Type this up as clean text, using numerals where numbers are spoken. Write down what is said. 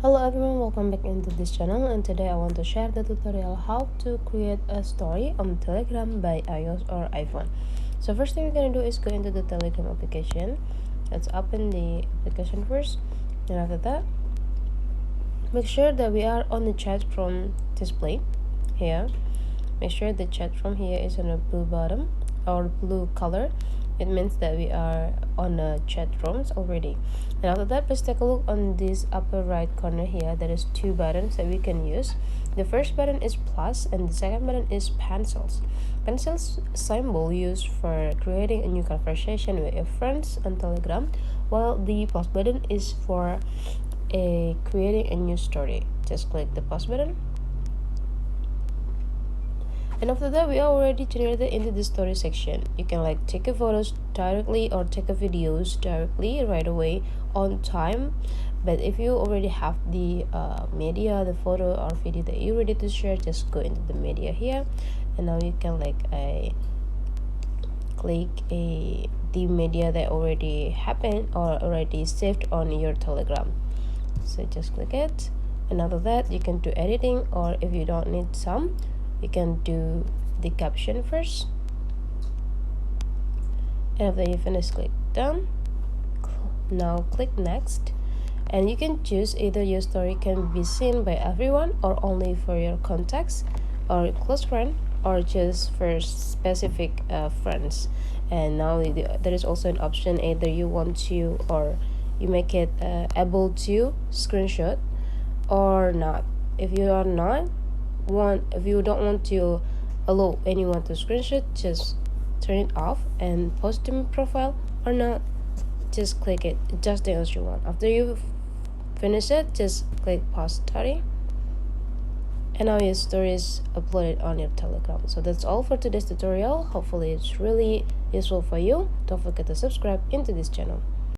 Hello everyone, welcome back into this channel, and today I want to share the tutorial how to create a story on Telegram by iOS or iPhone. So first thing we're gonna do is go into the Telegram application. Let's open the application first, and after that make sure that we are on the chat from display here. Make sure the chat from here is on a blue bottom or blue color. It means that we are on the chat rooms already. And after that, please take a look on this upper right corner here. There is two buttons that we can use. The first button is plus and the second button is pencils. Pencils symbol used for creating a new conversation with your friends on Telegram, while the plus button is for creating a new story. Just click the plus button. And after that, we are already generated into the story section. You can take a photos directly or take a videos directly right away on time. But if you already have the media, the photo or video that you're ready to share, just go into the media here, and now you can click the media that already happened or already saved on your Telegram. So just click it, and after that you can do editing, or if you don't need some, you can do the caption first, and after you finish, click done. Now click next, and you can choose either your story can be seen by everyone or only for your contacts or close friend, or just for specific friends. And now there is also an option, either you want to or you make it able to screenshot or not. If you are not if you don't want to allow anyone to screenshot, just turn it off and post in profile, or not, just click it just as you want. After you finish it, just click post story, and now your story is uploaded on your Telegram. So that's all for today's tutorial. Hopefully it's really useful for you. Don't forget to subscribe into this channel.